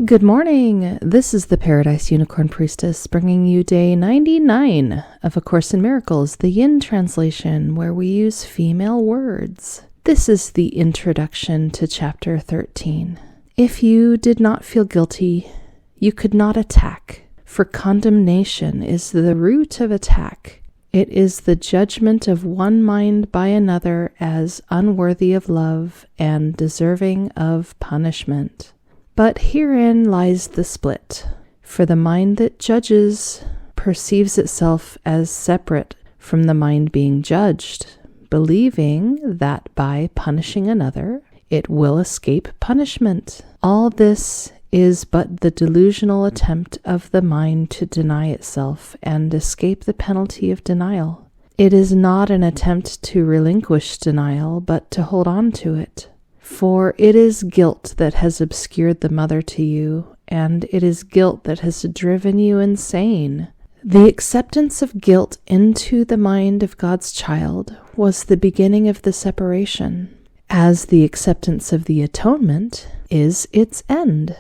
Good morning. This is the Paradise Unicorn Priestess bringing you day 99 of A Course in Miracles, the Yin translation, where we use female words. This is the introduction to chapter 13. If you did not feel guilty, you could not attack, for condemnation is the root of attack. It is the judgment of one mind by another as unworthy of love and deserving of punishment. But herein lies the split, for the mind that judges perceives itself as separate from the mind being judged, believing that by punishing another, it will escape punishment. All this is but the delusional attempt of the mind to deny itself and escape the penalty of denial. It is not an attempt to relinquish denial, but to hold on to it. For it is guilt that has obscured the mother to you, and it is guilt that has driven you insane. The acceptance of guilt into the mind of God's child was the beginning of the separation, as the acceptance of the atonement is its end.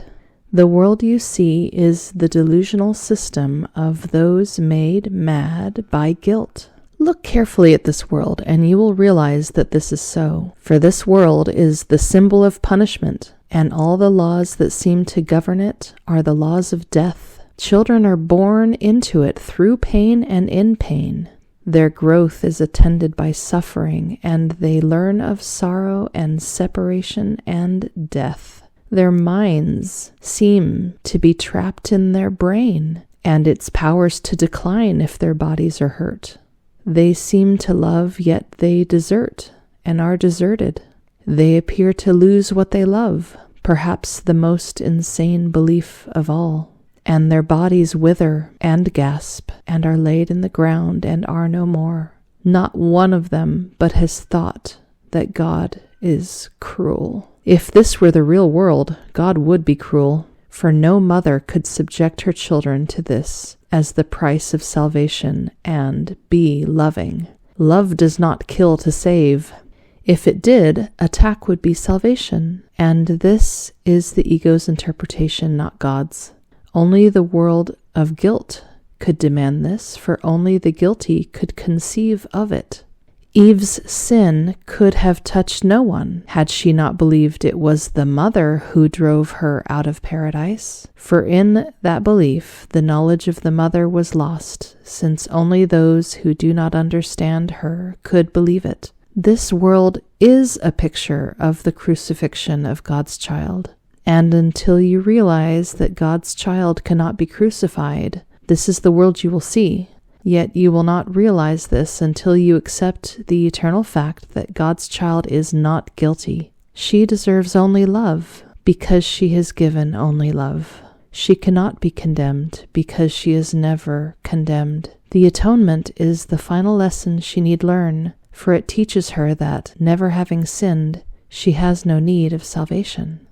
The world you see is the delusional system of those made mad by guilt. Look carefully at this world, and you will realize that this is so. For this world is the symbol of punishment, and all the laws that seem to govern it are the laws of death. Children are born into it through pain and in pain. Their growth is attended by suffering, and they learn of sorrow and separation and death. Their minds seem to be trapped in their brain, and its powers to decline if their bodies are hurt. They seem to love, yet they desert and are deserted. They appear to lose what they love, perhaps the most insane belief of all. And their bodies wither and gasp and are laid in the ground and are no more. Not one of them but has thought that God is cruel. If this were the real world, God would be cruel, for no mother could subject her children to this as the price of salvation and be loving. Love does not kill to save. If it did, attack would be salvation, and this is the ego's interpretation, not God's. Only the world of guilt could demand this, for only the guilty could conceive of it. Eve's sin could have touched no one had she not believed it was the mother who drove her out of paradise. For in that belief, the knowledge of the mother was lost, since only those who do not understand her could believe it. This world is a picture of the crucifixion of God's child. And until you realize that God's child cannot be crucified, this is the world you will see. Yet you will not realize this until you accept the eternal fact that God's child is not guilty. She deserves only love because she has given only love. She cannot be condemned because she is never condemned. The atonement is the final lesson she need learn, for it teaches her that, never having sinned, she has no need of salvation.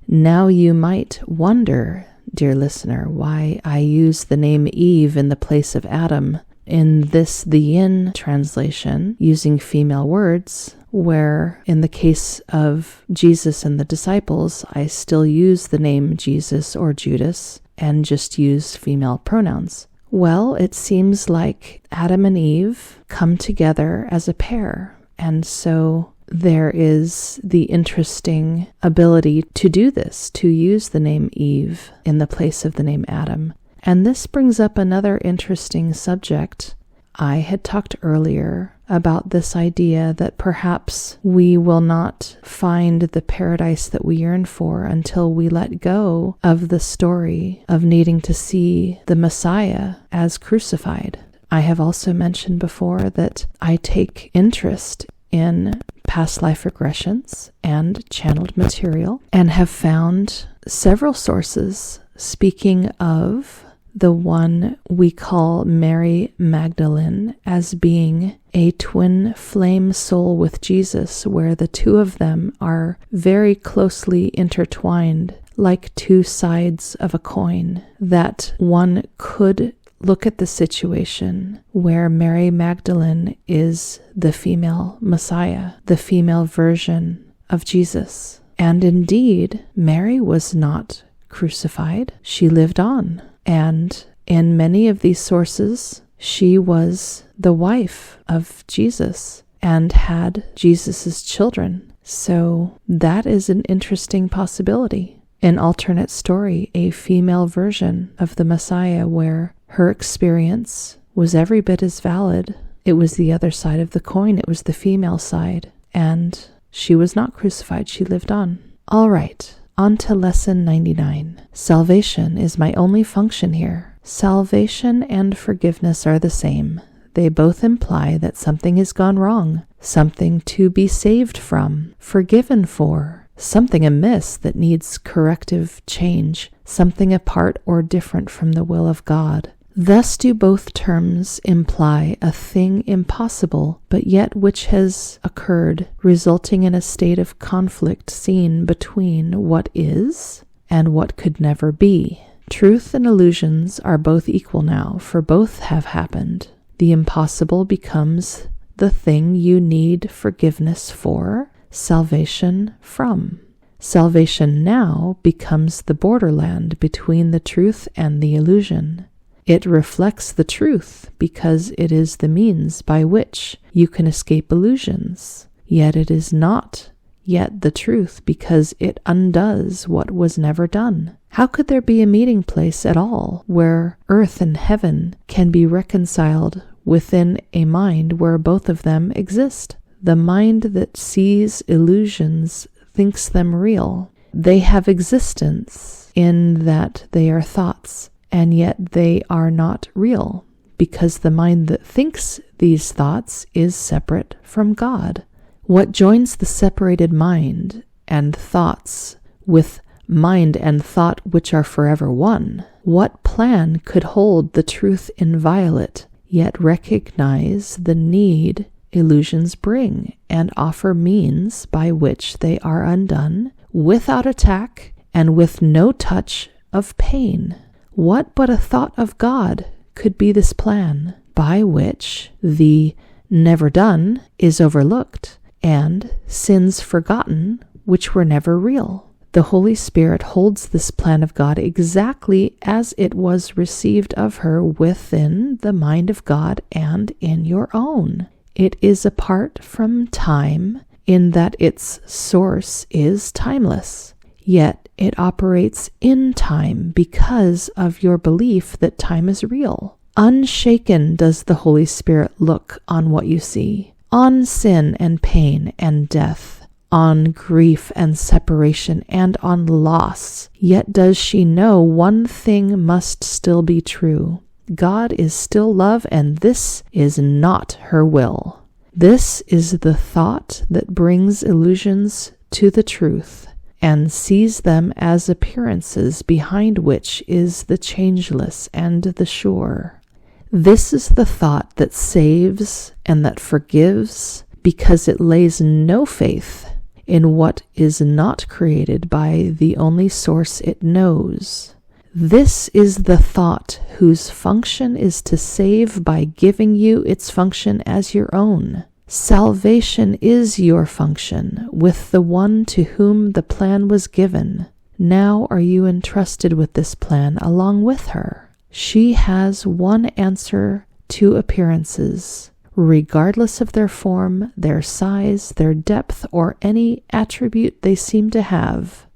Now you might wonder, dear listener, why I use the name Eve in the place of Adam in this, the Yin translation, using female words, where in the case of Jesus and the disciples, I still use the name Jesus or Judas and just use female pronouns. Well, it seems like Adam and Eve come together as a pair, and so there is the interesting ability to do this, to use the name Eve in the place of the name Adam. And this brings up another interesting subject. I had talked earlier about this idea that perhaps we will not find the paradise that we yearn for until we let go of the story of needing to see the Messiah as crucified. I have also mentioned before that I take interest in past life regressions and channeled material, and have found several sources speaking of the one we call Mary Magdalene as being a twin flame soul with Jesus, where the two of them are very closely intertwined, like two sides of a coin, that one could look at the situation where Mary Magdalene is the female Messiah, the female version of Jesus. And indeed, Mary was not crucified. She lived on. And in many of these sources, she was the wife of Jesus and had Jesus's children. So that is an interesting possibility. An alternate story, a female version of the Messiah where her experience was every bit as valid. It was the other side of the coin. It was the female side. And she was not crucified. She lived on. All right, on to lesson 99. Salvation is my only function here. Salvation and forgiveness are the same. They both imply that something has gone wrong, something to be saved from, forgiven for, something amiss that needs corrective change, something apart or different from the will of God. Thus do both terms imply a thing impossible, but yet which has occurred, resulting in a state of conflict seen between what is and what could never be. Truth and illusions are both equal now, for both have happened. The impossible becomes the thing you need forgiveness for, salvation from. Salvation now becomes the borderland between the truth and the illusion. It reflects the truth because it is the means by which you can escape illusions. Yet it is not yet the truth because it undoes what was never done. How could there be a meeting place at all where earth and heaven can be reconciled within a mind where both of them exist? The mind that sees illusions thinks them real. They have existence in that they are thoughts. And yet they are not real, because the mind that thinks these thoughts is separate from God. What joins the separated mind and thoughts with mind and thought which are forever one? What plan could hold the truth inviolate, yet recognize the need illusions bring, and offer means by which they are undone, without attack and with no touch of pain? What but a thought of God could be this plan by which the never done is overlooked and sins forgotten which were never real? The Holy Spirit holds this plan of God exactly as it was received of her within the mind of God and in your own. It is apart from time in that its source is timeless. Yet it operates in time because of your belief that time is real. Unshaken does the Holy Spirit look on what you see, on sin and pain and death, on grief and separation and on loss. Yet does she know one thing must still be true. God is still love, and this is not her will. This is the thought that brings illusions to the truth, and sees them as appearances behind which is the changeless and the sure. This is the thought that saves and that forgives, because it lays no faith in what is not created by the only source it knows. This is the thought whose function is to save by giving you its function as your own. Salvation is your function with the one to whom the plan was given. Now are you entrusted with this plan along with her. She has one answer to appearances, regardless of their form, their size, their depth, or any attribute they seem to have.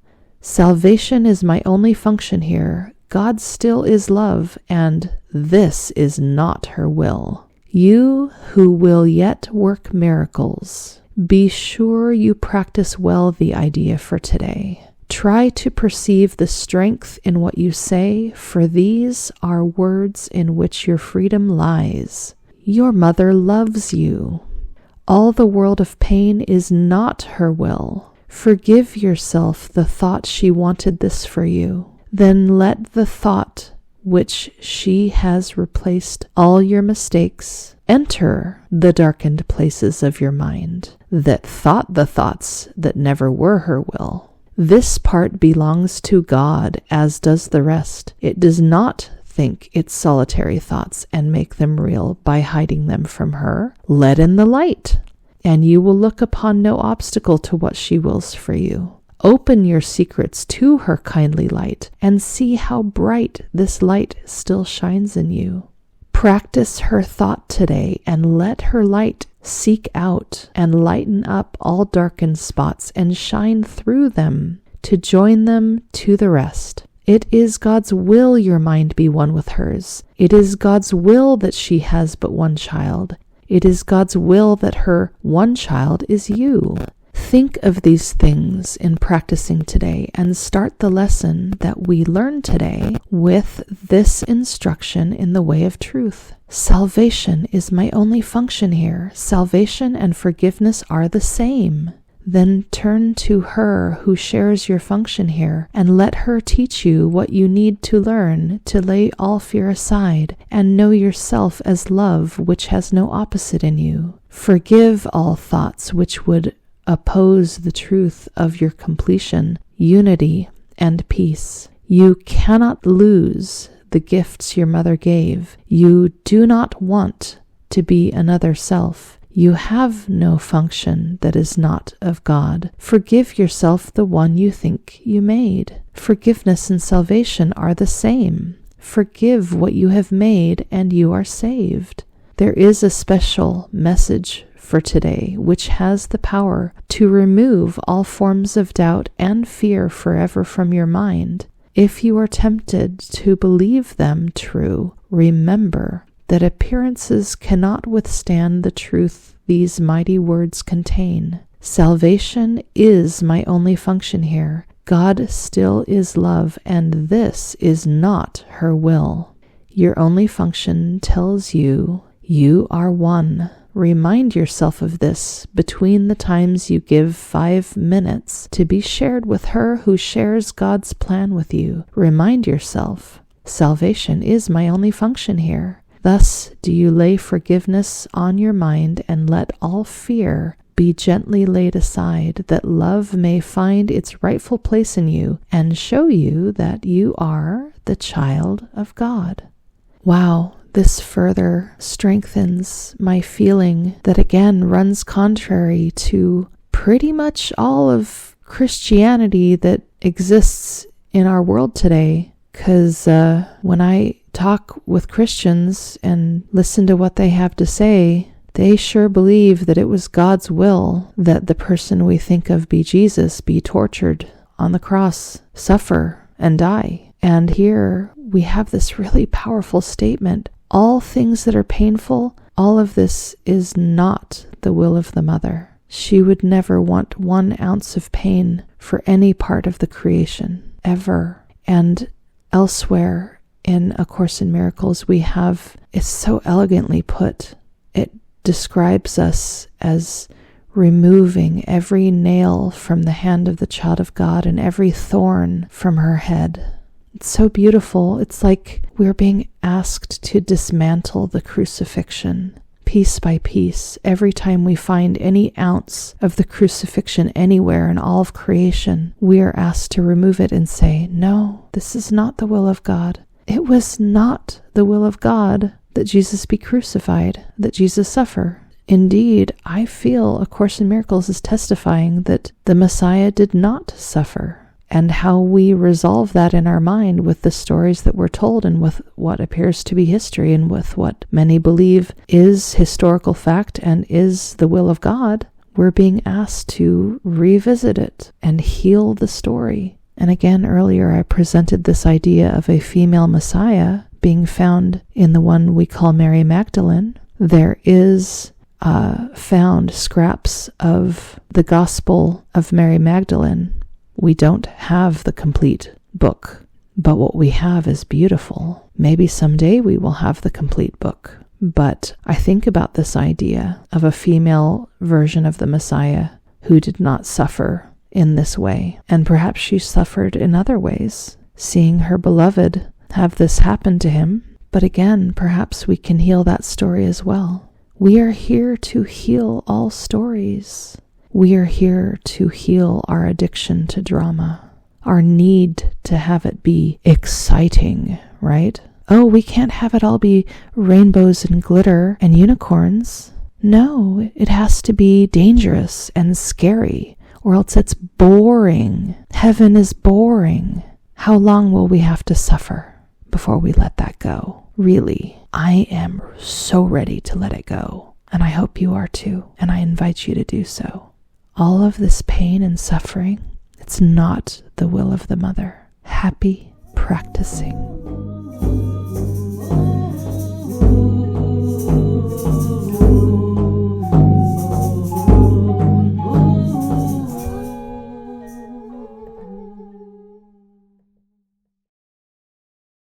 Salvation is my only function here. God still is love, and this is not her will. You who will yet work miracles, be sure you practice well the idea for today. Try to perceive the strength in what you say, for these are words in which your freedom lies. Your mother loves you. All the world of pain is not her will. Forgive yourself the thought she wanted this for you. Then let the thought which she has replaced all your mistakes. Enter the darkened places of your mind that thought the thoughts that never were her will. This part belongs to God, as does the rest. It does not think its solitary thoughts and make them real by hiding them from her. Let in the light, and you will look upon no obstacle to what she wills for you. Open your secrets to her kindly light, and see how bright this light still shines in you. Practice her thought today, and let her light seek out and lighten up all darkened spots and shine through them to join them to the rest. It is God's will your mind be one with hers. It is God's will that she has but one child. It is God's will that her one child is you. Think of these things in practicing today, and start the lesson that we learn today with this instruction in the way of truth. Salvation is my only function here. Salvation and forgiveness are the same. Then turn to her who shares your function here, and let her teach you what you need to learn to lay all fear aside and know yourself as love which has no opposite in you. Forgive all thoughts which would oppose the truth of your completion, unity, and peace. You cannot lose the gifts your mother gave. You do not want to be another self. You have no function that is not of God. Forgive yourself the one you think you made. Forgiveness and salvation are the same. Forgive what you have made, and you are saved. There is a special message for today, which has the power to remove all forms of doubt and fear forever from your mind. If you are tempted to believe them true, remember that appearances cannot withstand the truth these mighty words contain. Salvation is my only function here. God still is love, and this is not her will. Your only function tells you you are one. Remind yourself of this between the times you give 5 minutes to be shared with her who shares God's plan with you. Remind yourself, salvation is my only function here. Thus do you lay forgiveness on your mind and let all fear be gently laid aside, that love may find its rightful place in you and show you that you are the child of God. Wow. This further strengthens my feeling that again runs contrary to pretty much all of Christianity that exists in our world today. Because when I talk with Christians and listen to what they have to say, they sure believe that it was God's will that the person we think of be Jesus be tortured on the cross, suffer, and die. And here we have this really powerful statement. All things that are painful, all of this is not the will of the mother. She would never want 1 ounce of pain for any part of the creation, ever. And elsewhere in A Course in Miracles, we have, it's so elegantly put, it describes us as removing every nail from the hand of the child of God and every thorn from her head. It's so beautiful. It's like we're being asked to dismantle the crucifixion piece by piece. Every time we find any ounce of the crucifixion anywhere in all of creation, we are asked to remove it and say, no, this is not the will of God. It was not the will of God that Jesus be crucified, that Jesus suffer. Indeed, I feel A Course in Miracles is testifying that the Messiah did not suffer. And how we resolve that in our mind with the stories that we're told and with what appears to be history and with what many believe is historical fact and is the will of God, we're being asked to revisit it and heal the story. And again, earlier I presented this idea of a female Messiah being found in the one we call Mary Magdalene. There is found scraps of the Gospel of Mary Magdalene. We don't have the complete book, but what we have is beautiful. Maybe someday we will have the complete book. But I think about this idea of a female version of the Messiah who did not suffer in this way. And perhaps she suffered in other ways, seeing her beloved have this happen to him. But again, perhaps we can heal that story as well. We are here to heal all stories. We are here to heal our addiction to drama, our need to have it be exciting, right? Oh, we can't have it all be rainbows and glitter and unicorns. No, it has to be dangerous and scary, or else it's boring. Heaven is boring. How long will we have to suffer before we let that go? Really, I am so ready to let it go, and I hope you are too, and I invite you to do so. All of this pain and suffering, it's not the will of the mother. Happy practicing.